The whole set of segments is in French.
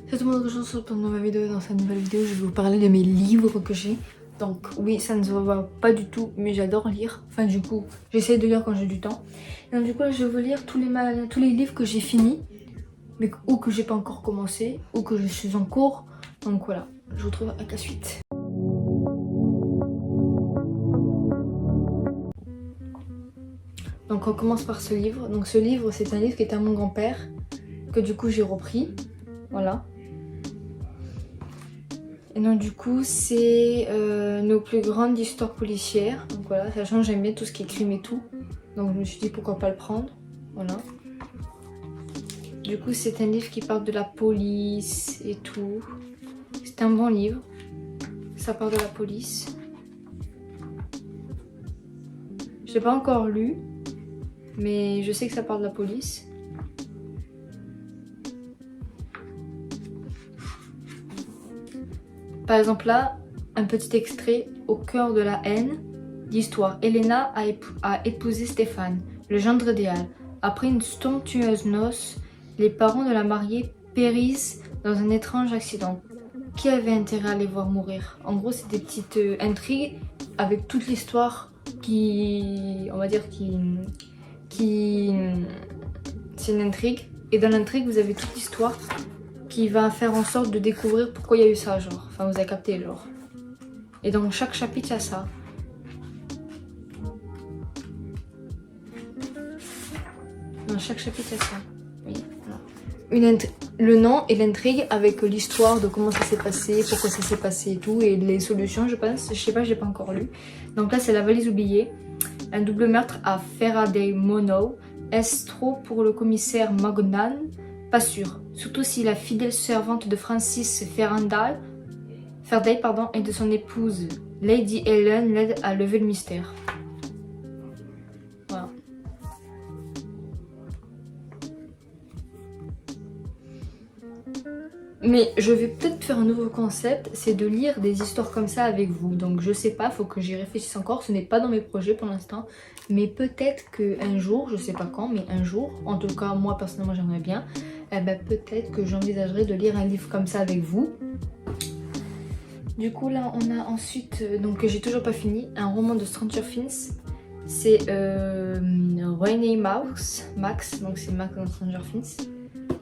C'est tout le monde que je retrouve pendant ma vidéo. Dans cette nouvelle vidéo, je vais vous parler de mes livres que j'ai. Donc oui, ça ne se voit pas du tout, mais j'adore lire. Enfin du coup, j'essaie de lire quand j'ai du temps. Et donc du coup, je vais vous lire tous les livres que j'ai finis, mais ou que j'ai pas encore commencé, ou que je suis en cours. Donc voilà, je vous retrouve avec la suite. Donc on commence par ce livre. Donc ce livre, c'est un livre qui est à mon grand-père, que du coup j'ai repris. Voilà. Et donc du coup c'est nos plus grandes histoires policières. Donc voilà, sachant que j'aime bien tout ce qui est crime et tout. Donc je me suis dit pourquoi pas le prendre. Voilà. Du coup c'est un livre qui parle de la police et tout. C'est un bon livre. Ça parle de la police. Je l'ai pas encore lu, mais je sais que ça parle de la police. Par exemple là, un petit extrait au cœur de la haine d'histoire. Elena a épousé Stéphane, le gendre idéal. Après une somptueuse noce, les parents de la mariée périssent dans un étrange accident. Qui avait intérêt à les voir mourir? En gros, c'est des petites intrigues avec toute l'histoire qui, on va dire, c'est une intrigue. Et dans l'intrigue, vous avez toute l'histoire qui va faire en sorte de découvrir pourquoi il y a eu ça, genre. Enfin, vous avez capté, genre. Et dans chaque chapitre, il y a ça. Dans chaque chapitre, il y a ça. Oui, voilà. Le nom et l'intrigue avec l'histoire de comment ça s'est passé, pourquoi ça s'est passé et tout, et les solutions, je pense. Je sais pas, j'ai pas encore lu. Donc là, c'est La valise oubliée. Un double meurtre à Faraday Mono. Est-ce trop pour le commissaire Magnan? Pas sûr. Surtout si la fidèle servante de Francis Faraday et de son épouse Lady Helen l'aide à lever le mystère. Voilà. Mais je vais peut-être faire un nouveau concept, c'est de lire des histoires comme ça avec vous. Donc je sais pas, faut que j'y réfléchisse encore. Ce n'est pas dans mes projets pour l'instant. Mais peut-être qu'un jour, je sais pas quand, mais un jour, en tout cas moi personnellement j'aimerais bien, peut-être que j'envisagerais de lire un livre comme ça avec vous. Du coup là on a ensuite, donc j'ai toujours pas fini, un roman de Stranger Things. C'est Rainey Max, donc c'est Max dans Stranger Things.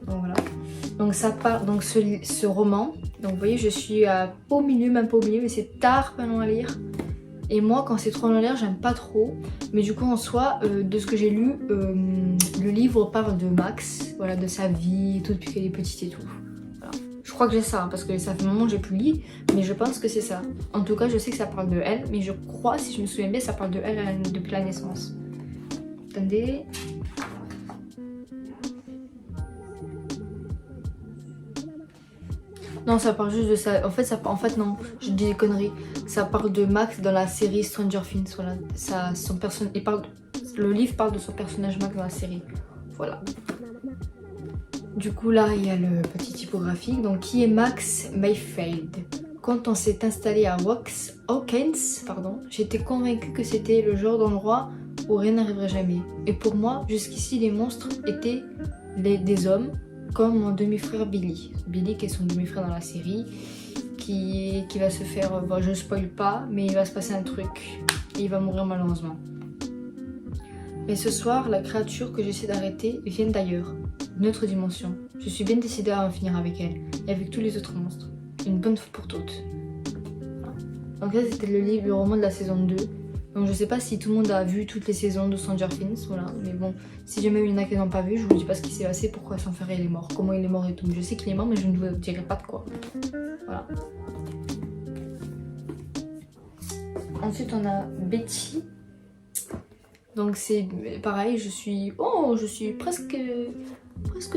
Donc voilà. Donc ça part, donc ce roman, donc vous voyez je suis pas au milieu, même pas au milieu, mais c'est tard pendant à lire. Et moi quand c'est trop long à lire j'aime pas trop. Mais du coup en soi, de ce que j'ai lu, le livre parle de Max, voilà, de sa vie et tout depuis qu'elle est petite et tout. Voilà. Je crois que j'ai ça, parce que ça fait un moment que j'ai plus lu, mais je pense que c'est ça. En tout cas je sais que ça parle de elle, mais je crois, si je me souviens bien, ça parle de elle depuis la naissance. Attendez. Non, ça parle juste de ça. En fait non, je dis des conneries. Ça parle de Max dans la série Stranger Things. Voilà, le livre parle de son personnage Max dans la série. Voilà. Du coup là, il y a le petit typographique. Donc qui est Max Mayfield? Quand on s'est installé à Hawkins, j'étais convaincue que c'était le genre d'endroit où rien n'arriverait jamais. Et pour moi, jusqu'ici, les monstres étaient des hommes. Comme mon demi-frère Billy. Billy qui est son demi-frère dans la série. Qui va se faire... Bon, je spoil pas, mais il va se passer un truc. Et il va mourir malheureusement. Mais ce soir, la créature que j'essaie d'arrêter vient d'ailleurs. Une autre dimension. Je suis bien décidée à en finir avec elle. Et avec tous les autres monstres. Une bonne fois pour toutes. Donc là, c'était le roman de la saison 2. Donc je sais pas si tout le monde a vu toutes les saisons de Stranger Things, voilà. Mais bon, si jamais il y en a qui n'ont pas vu, je vous dis pas ce qui s'est passé, pourquoi Sanferre il est mort, comment il est mort et tout. Je sais qu'il est mort, mais je ne vous dirai pas de quoi. Voilà. Ensuite on a Betty. Donc c'est pareil, je suis presque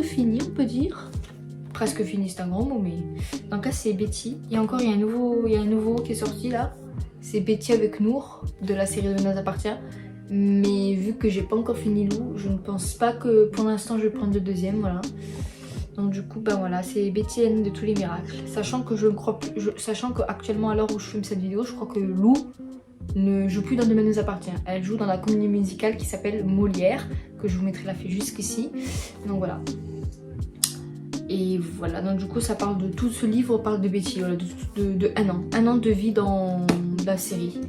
finie, on peut dire. Presque finie, c'est un grand mot, mais... Donc là c'est Betty. Et encore il y a un nouveau qui est sorti là. C'est Betty avec Nour de la série de Nous appartient. Mais vu que j'ai pas encore fini Lou, je ne pense pas que pour l'instant je vais prendre le deuxième, voilà. Donc du coup, voilà, c'est Betty Anne de tous les miracles. Sachant que sachant qu'actuellement à l'heure où je filme cette vidéo, je crois que Lou ne joue plus dans Demain nous appartient. Elle joue dans la comédie musicale qui s'appelle Molière, que je vous mettrai la fiche jusqu'ici. Donc voilà. Et voilà, donc du coup ça parle de tout ce livre, parle de Betty, voilà, de un an de vie dans la série.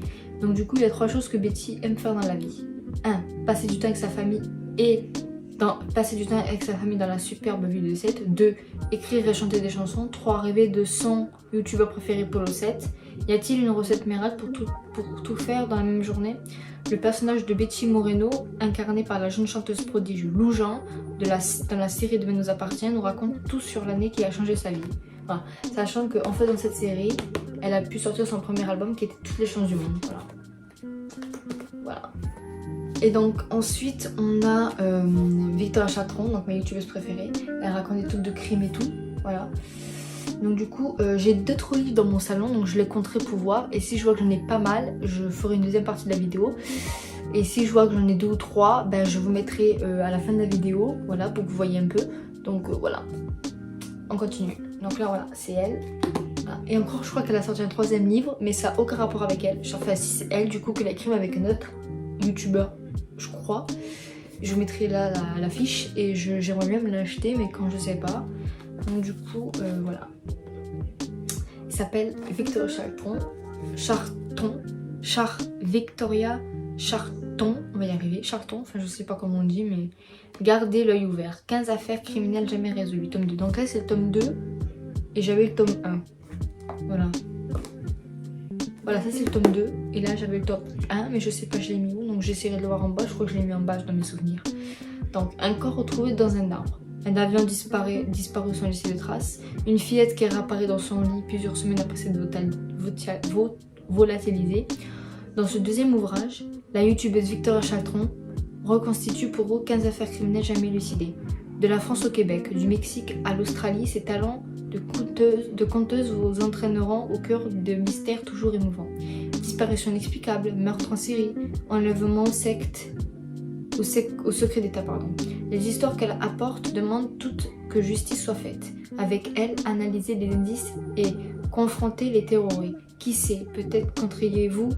Donc du coup il y a 3 choses que Betty aime faire dans la vie. 1. Passer du temps avec sa famille dans la superbe ville de Sète. 2. Écrire et chanter des chansons. 3. Rêver de son youtubeur préféré Polo 7. Y a-t-il une recette miracle pour tout faire dans la même journée? Le personnage de Betty Moreno, incarné par la jeune chanteuse prodige Lou Jean, dans la série Demain nous appartient, nous raconte tout sur l'année qui a changé sa vie. Voilà. Sachant qu'en fait dans cette série, elle a pu sortir son premier album qui était Toutes les chances du monde. Voilà. Et donc ensuite on a Victoria Chatron, donc ma youtubeuse préférée. Elle raconte des trucs de crime et tout. Voilà. Donc du coup j'ai d'autres livres dans mon salon, donc je les compterai pour voir. Et si je vois que j'en ai pas mal, je ferai une deuxième partie de la vidéo. Et si je vois que j'en ai 2 ou 3, ben, je vous mettrai à la fin de la vidéo, voilà, pour que vous voyez un peu. Donc voilà, on continue. Donc là voilà, c'est elle. Voilà. Et encore je crois qu'elle a sorti un 3e livre, mais ça n'a aucun rapport avec elle. Enfin si c'est elle du coup qu'elle a écrit avec un autre youtubeur, je crois. Je vous mettrai là l'affiche et j'aimerais bien me l'acheter, mais quand je sais pas. Donc du coup voilà. Il s'appelle Victoria Victoria Charton, on va y arriver, Charton, enfin je sais pas comment on dit, mais gardez l'œil ouvert. 15 affaires criminelles jamais résolues, tome 2. Donc là c'est le tome 2 et j'avais le tome 1. Voilà. Voilà, ça c'est le tome 2 et là j'avais le tome 1, mais je sais pas je l'ai mis où, donc j'essaierai de le voir en bas. Je crois que je l'ai mis en bas dans mes souvenirs. Donc un corps retrouvé dans un arbre. Un avion disparu sans laisser de traces. Une fillette qui réapparaît dans son lit plusieurs semaines après s'être volatilisée. Dans ce 2e ouvrage, la youtubeuse Victoria Chatron reconstitue pour vous 15 affaires criminelles jamais élucidées. De la France au Québec, du Mexique à l'Australie, ses talents de conteuse vous entraîneront au cœur de mystères toujours émouvants. Disparition inexplicable, meurtre en série, enlèvement au secret d'État, pardon. Les histoires qu'elle apporte demandent toutes que justice soit faite. Avec elle, analyser les indices et confronter les théories. Qui sait, peut-être contribuerez-vous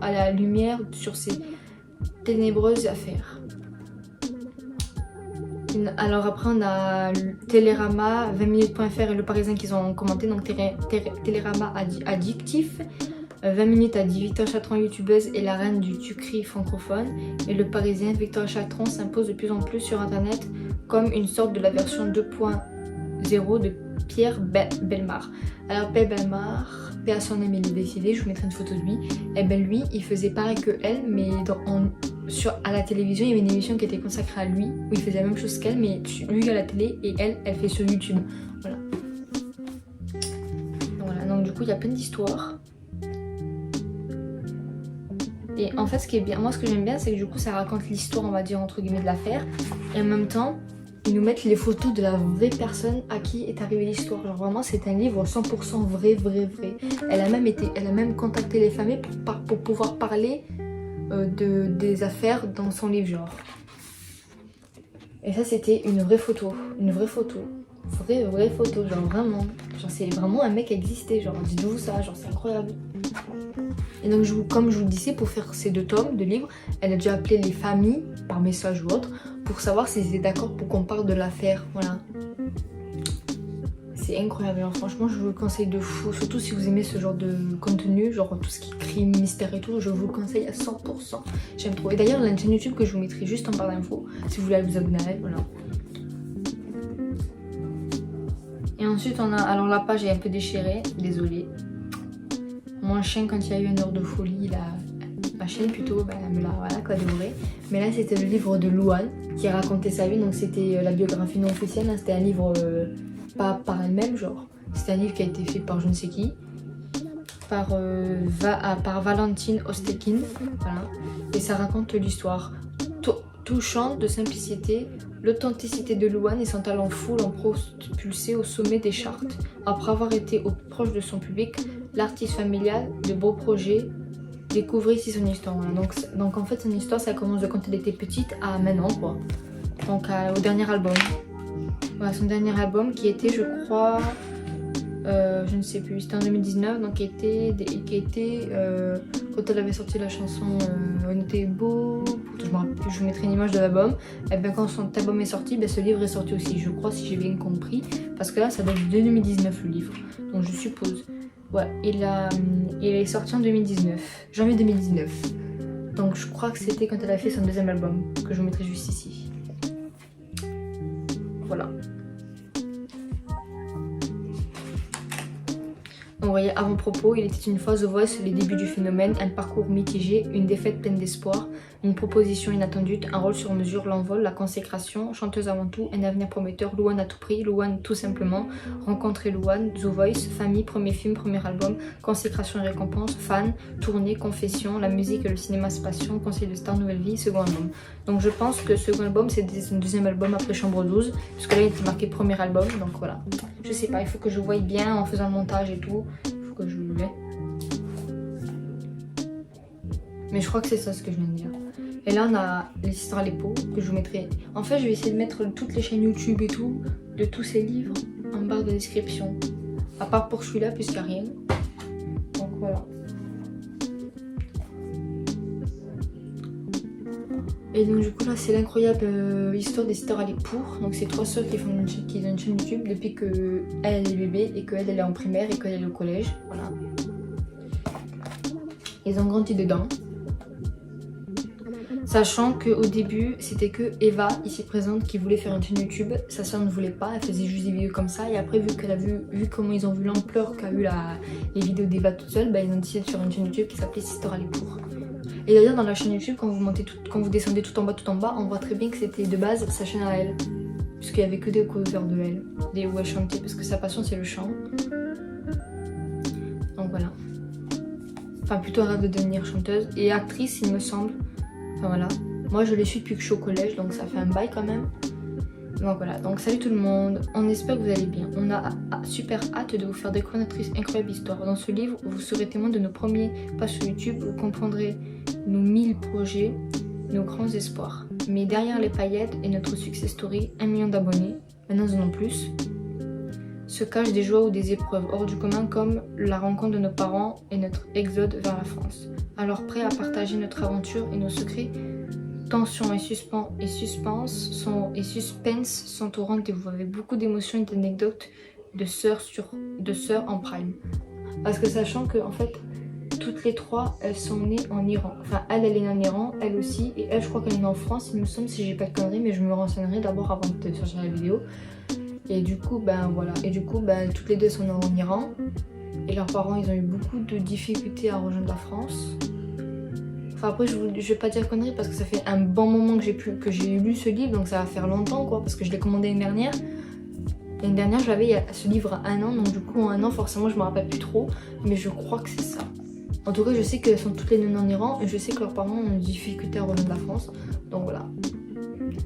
à la lumière sur ces ténébreuses affaires. Alors après on a Télérama, 20minutes.fr et Le Parisien qui ont commenté. Donc Télérama addictif, 20 minutes à dit Victoria Chatron youtubeuse et la reine du tucri francophone. Et Le Parisien, Victoria Chatron s'impose de plus en plus sur internet comme une sorte de la version 2.0 de Pierre Bellemare. Alors Pierre Bellemare, paix à son âme, il est décédé, je vous mettrai une photo de lui. Et ben lui, il faisait pareil que elle, mais à la télévision, il y avait une émission qui était consacrée à lui, où il faisait la même chose qu'elle, mais lui à la télé et elle fait sur YouTube. Voilà. Donc du coup, il y a plein d'histoires. Et en fait, ce qui est bien, moi ce que j'aime bien, c'est que du coup, ça raconte l'histoire, on va dire, entre guillemets, de l'affaire. Et en même temps, ils nous mettent les photos de la vraie personne à qui est arrivée l'histoire. Genre vraiment, c'est un livre 100% vrai. Elle a même contacté les familles pour pouvoir parler des affaires dans son livre, genre. Et ça, c'était une vraie photo. Vraie photo, genre vraiment. Genre c'est vraiment un mec qui existait, genre dites-vous ça, genre c'est incroyable. Et donc comme je vous le disais, pour faire ces 2 tomes de livres, elle a déjà appelé les familles par message ou autre pour savoir s'ils étaient d'accord pour qu'on parle de l'affaire, voilà. C'est incroyable, alors franchement je vous le conseille de fou, surtout si vous aimez ce genre de contenu, genre tout ce qui est crime, mystère et tout, je vous le conseille à 100%. J'aime trop. Et d'ailleurs elle a une chaîne YouTube que je vous mettrai juste en barre d'infos, si vous voulez aller vous abonner à elle, voilà. Et ensuite on a, alors la page est un peu déchirée, désolée. Mon chien, quand il y a eu une heure de folie, ma chaîne plutôt, ben, elle me l'a dévoré. Mais là c'était le livre de Louane qui racontait sa vie, donc c'était la biographie non officielle, hein. C'était un livre pas par elle-même, genre. C'était un livre qui a été fait par je ne sais qui, par Valentine Ostekin, voilà. Et ça raconte l'histoire touchante de simplicité, l'authenticité de Louane et son talent fou l'ont propulsé au sommet des charts. Après avoir été au proche de son public, l'artiste familial de beaux projets découvrit ici son histoire. Voilà. Donc en fait son histoire, ça commence de quand elle était petite à maintenant, quoi. Donc au dernier album. Voilà, son dernier album qui était, je crois, je ne sais plus, c'était en 2019, donc qui était quand elle avait sorti la chanson On était beau, je vous mettrai une image de l'album. Et bien quand son album est sorti, ben, ce livre est sorti aussi, je crois, si j'ai bien compris. Parce que là, ça date de 2019 le livre, donc je suppose. Ouais, il est sorti en 2019, janvier 2019. Donc je crois que c'était quand elle a fait son deuxième album, que je vous mettrai juste ici. Voilà. Donc, vous voyez, avant propos, il était une fois The Voice, les débuts du phénomène, un parcours mitigé, une défaite pleine d'espoir, une proposition inattendue, un rôle sur mesure, l'envol, la consécration, chanteuse avant tout, un avenir prometteur, Louane à tout prix, Louane tout simplement, rencontrer Louane, The Voice, famille, premier film, premier album, consécration et récompense, fan, tournée, confession, la musique et le cinéma c'est passion, conseil de star, nouvelle vie, second album. Donc je pense que second album c'est son deuxième album après Chambre 12, parce que là il était marqué premier album, donc voilà. Je sais pas, il faut que je voie bien en faisant le montage et tout, il faut que je le mette. Mais je crois que c'est ça ce que je viens de dire. Et là on a les histoires à l'épaule que je vous mettrai. En fait je vais essayer de mettre toutes les chaînes YouTube et tout, de tous ces livres en barre de description. À part pour celui-là puisqu'il n'y a rien. Donc voilà. Et donc du coup là c'est l'incroyable histoire des histoires à l'époux. Donc c'est 3 sœurs qui ont une chaîne YouTube depuis que elle est bébé et qu'elle est en primaire et qu'elle est au collège. Voilà. Ils ont grandi dedans. Sachant qu'au début, c'était que Eva, ici présente, qui voulait faire une chaîne YouTube. Sa soeur ne voulait pas, elle faisait juste des vidéos comme ça. Et après, vu qu'elle a vu comment ils ont vu l'ampleur qu'a eu les vidéos d'Eva toute seule, bah, ils ont décidé de faire une chaîne YouTube qui s'appelait Sister Alipour. Et d'ailleurs, dans la chaîne YouTube, quand vous descendez tout en bas, on voit très bien que c'était de base sa chaîne à elle. Puisqu'il n'y avait que des covers de elle, des où elle chantait, parce que sa passion c'est le chant. Donc voilà. Enfin, plutôt elle rêve de devenir chanteuse et actrice, il me semble. Enfin voilà, moi je les suis depuis que je suis au collège, donc ça fait un bail quand même. Donc voilà, donc salut tout le monde, on espère que vous allez bien. On a super hâte de vous faire découvrir notre incroyable histoire. Dans ce livre, vous serez témoin de nos premiers pas sur YouTube, vous comprendrez nos 1000 projets, nos grands espoirs. Mais derrière les paillettes et notre success story, 1 million d'abonnés, maintenant ils en ont plus, se cachent des joies ou des épreuves hors du commun comme la rencontre de nos parents et notre exode vers la France. Alors prêts à partager notre aventure et nos secrets, tension et suspense sont au rendez-vous avec beaucoup d'émotions et d'anecdotes de sœurs en prime. Parce que sachant que en fait toutes les 3 elles sont nées en Iran. Enfin elle est née en Iran, elle aussi, et elle je crois qu'elle est née en France, il me semble si j'ai pas de conneries, mais je me renseignerai d'abord avant de chercher la vidéo. Et du coup, ben voilà. Et du coup, ben toutes les deux sont nées en Iran. Et leurs parents, ils ont eu beaucoup de difficultés à rejoindre la France. Enfin après, je vais pas dire conneries parce que ça fait un bon moment que j'ai lu ce livre. Donc ça va faire longtemps quoi. Parce que je l'ai commandé l'année dernière. L'année dernière, j'avais ce livre à 1 an. Donc du coup, en 1 an, forcément, je me rappelle plus trop. Mais je crois que c'est ça. En tout cas, je sais qu'elles sont toutes les nées en Iran. Et je sais que leurs parents ont des difficultés à rejoindre la France. Donc voilà.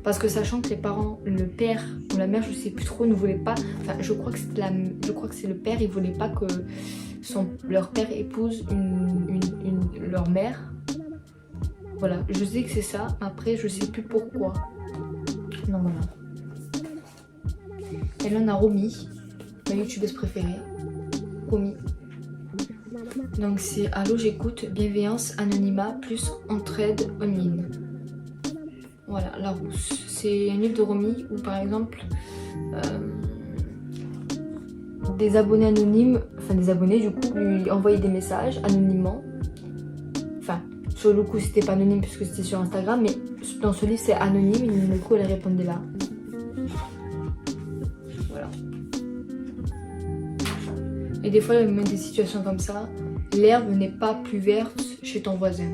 Parce que sachant que les parents, le père ou la mère, je sais plus trop, ne voulaient pas. Enfin, je crois que c'est le père, il voulait pas que leur père épouse leur mère. Voilà, je sais que c'est ça. Après, je sais plus pourquoi. Donc voilà. Et là, on a Romy, ma youtubeuse préférée. Romy. Donc c'est allô, j'écoute, bienveillance, anonymat, plus entraide online. Voilà, La Rousse. C'est un livre de Romy où par exemple des abonnés anonymes, enfin des abonnés du coup, lui envoyaient des messages anonymement. Enfin, sur le coup c'était pas anonyme puisque c'était sur Instagram, mais dans ce livre c'est anonyme et du coup elle répondait là. Voilà. Et des fois il y a même des situations comme ça. L'herbe n'est pas plus verte chez ton voisin.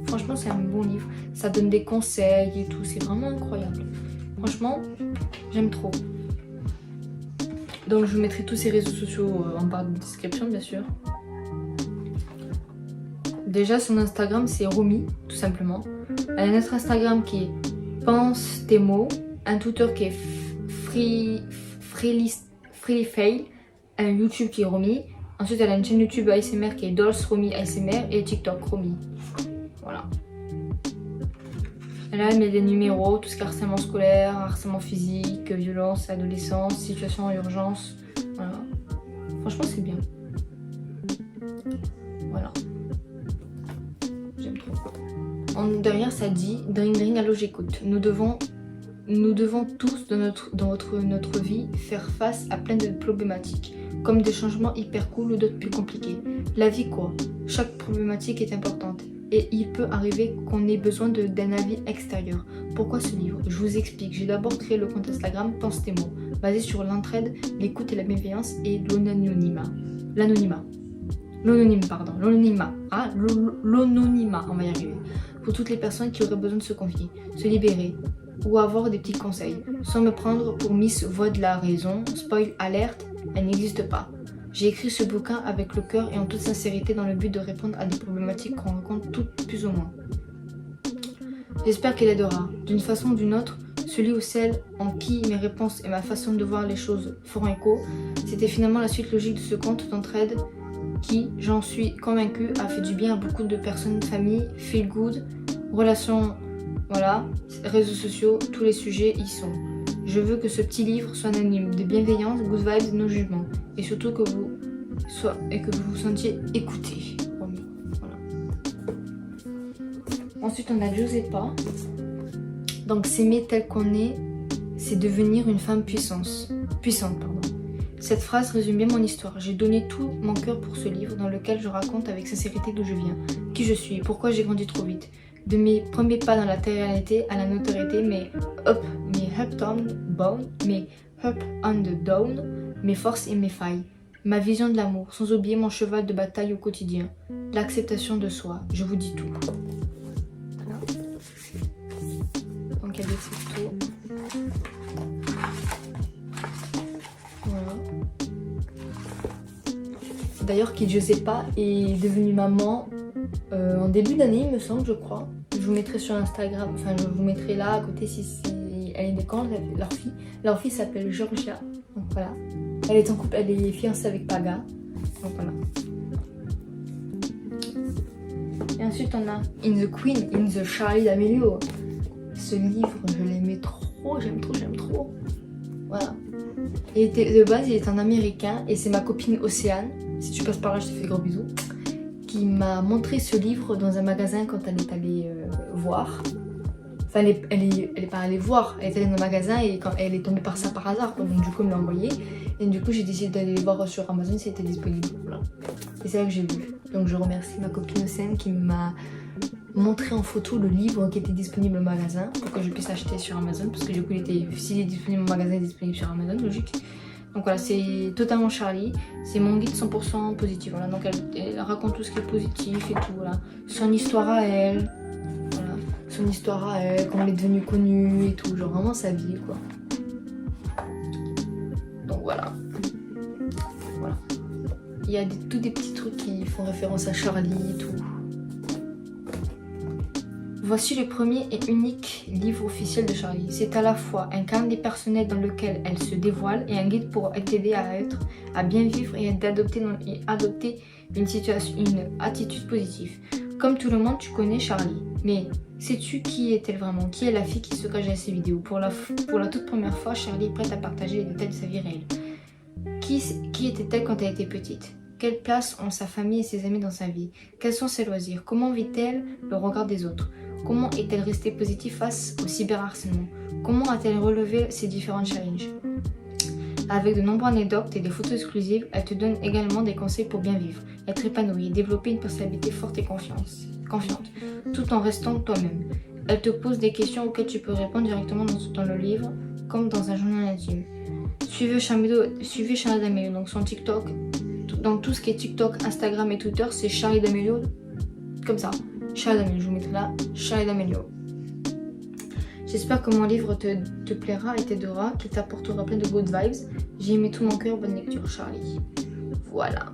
Franchement, c'est un bon livre. Ça donne des conseils et tout. C'est vraiment incroyable. Franchement, j'aime trop. Donc, je vous mettrai tous ces réseaux sociaux en barre de description, bien sûr. Déjà, son Instagram, c'est Romy, tout simplement. Elle a un autre Instagram qui est Pense tes mots. Un Twitter qui est Freelyfail. Un YouTube qui est Romy. Ensuite, elle a une chaîne YouTube ASMR qui est Dolls Romy ASMR et TikTok Romy. Voilà. Et là, elle met des numéros, tout ce qui est harcèlement scolaire, harcèlement physique, violence, adolescence, situation en urgence. Voilà. Franchement, c'est bien. Voilà. J'aime trop. derrière ça dit Dring Dring, allô j'écoute. Nous devons tous dans notre vie faire face à plein de problématiques, comme des changements hyper cool ou d'autres plus compliqués. La vie quoi, chaque problématique est importante et il peut arriver qu'on ait besoin d'un avis extérieur. Pourquoi ce livre? Je vous explique. J'ai d'abord créé le compte Instagram Pense tes mots, basé sur l'entraide, l'écoute et la bienveillance et l'anonymat. L'anonymat, on va y arriver. Pour toutes les personnes qui auraient besoin de se confier, se libérer ou avoir des petits conseils, sans me prendre pour Miss Voix de la raison. Spoil alerte, elle n'existe pas. J'ai écrit ce bouquin avec le cœur et en toute sincérité dans le but de répondre à des problématiques qu'on rencontre toutes plus ou moins. J'espère qu'elle aidera, d'une façon ou d'une autre, celui ou celle en qui mes réponses et ma façon de voir les choses feront écho. C'était finalement la suite logique de ce conte d'entraide qui, j'en suis convaincue, a fait du bien à beaucoup de personnes, familles, feel good, relations, voilà, réseaux sociaux, tous les sujets y sont. Je veux que ce petit livre soit anonyme, de bienveillance, good vibes, no jugement, et surtout que vous vous sentiez écouté. Voilà. Ensuite, on a Giuseppa. Donc, s'aimer tel qu'on est, c'est devenir une femme puissante. Cette phrase résume bien mon histoire. J'ai donné tout mon cœur pour ce livre dans lequel je raconte avec sincérité d'où je viens, qui je suis, pourquoi j'ai grandi trop vite. De mes premiers pas dans la télé-réalité à la notoriété, mes up and down, mes forces et mes failles. Ma vision de l'amour, sans oublier mon cheval de bataille au quotidien. L'acceptation de soi, je vous dis tout. Voilà. Donc elle est tout. Voilà. D'ailleurs, qui je sais pas, est devenue maman en début d'année, il me semble, je crois. Je vous mettrai sur Instagram, enfin je vous mettrai là à côté si elle est de quand, leur fille. Leur fille s'appelle Georgia, donc voilà. Elle est en couple, elle est fiancée avec Paga, donc voilà. Et ensuite on a In the Queen, in the Charlie d'Amelio. Ce livre, je l'aimais trop, j'aime trop. Voilà. De base, il est en américain et c'est ma copine Océane, si tu passes par là, je te fais des gros bisous, qui m'a montré ce livre dans un magasin quand elle est allée voir. Enfin, elle est pas allée voir, elle est allée dans le magasin et quand elle est tombée par ça par hasard, donc du coup elle me l'a envoyé. Et du coup j'ai décidé d'aller voir sur Amazon si c'était disponible. Voilà. Et c'est là que j'ai vu. Donc je remercie ma copine Océane qui m'a montré en photo le livre qui était disponible au magasin pour que je puisse acheter sur Amazon, parce que du coup s'il est disponible au magasin, il est disponible sur Amazon, logique. Donc voilà, c'est totalement Charlie, c'est mon guide 100% positif. Voilà, donc elle raconte tout ce qui est positif et tout, voilà. Son histoire à elle, voilà. Son histoire à elle, comment elle est devenue connue et tout, genre vraiment sa vie quoi. Donc voilà. Voilà. Il y a tous des petits trucs qui font référence à Charlie et tout. Voici le premier et unique livre officiel de Charlie. C'est à la fois un carnet personnel dans lequel elle se dévoile et un guide pour t'aider à bien vivre et adopter une attitude positive. Comme tout le monde, tu connais Charlie. Mais sais-tu qui est-elle vraiment? Qui est la fille qui se cache dans ces vidéos? Pour la toute première fois, Charlie est prête à partager les détails de sa vie réelle. Qui était-elle quand elle était petite? Quelle place ont sa famille et ses amis dans sa vie? Quels sont ses loisirs? Comment vit-elle le regard des autres? Comment est-elle restée positive face au cyberharcèlement? Comment a-t-elle relevé ses différents challenges? Avec de nombreuses anecdotes et des photos exclusives, elle te donne également des conseils pour bien vivre, être épanoui, développer une personnalité forte et confiante, tout en restant toi-même. Elle te pose des questions auxquelles tu peux répondre directement dans le livre, comme dans un journal intime. Suivez Charlie D'Amelio, donc son TikTok. Donc tout ce qui est TikTok, Instagram et Twitter, c'est Charlie D'Amelio, comme ça. Charlie D'Amelio, je vous mettrai là, Charlie D'Amelio. J'espère que mon livre te plaira et t'aidera, qu'il t'apportera plein de good vibes. J'ai aimé tout mon cœur, bonne lecture Charlie. Voilà.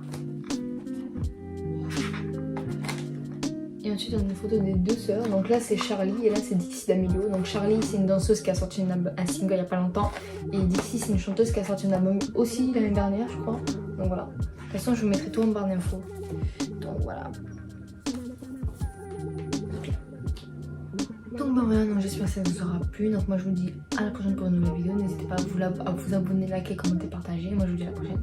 Et ensuite on a une photo des deux sœurs. Donc là c'est Charlie et là c'est Dixie D'Amelio. Donc Charlie c'est une danseuse qui a sorti un single il n'y a pas longtemps. Et Dixie c'est une chanteuse qui a sorti un album aussi l'année dernière je crois. Donc voilà. De toute façon je vous mettrai tout en barre d'infos. Donc voilà. Donc ben voilà, j'espère que ça vous aura plu. Donc moi je vous dis à la prochaine pour une nouvelle vidéo. N'hésitez pas à vous abonner, liker, commenter, partager. Moi je vous dis à la prochaine.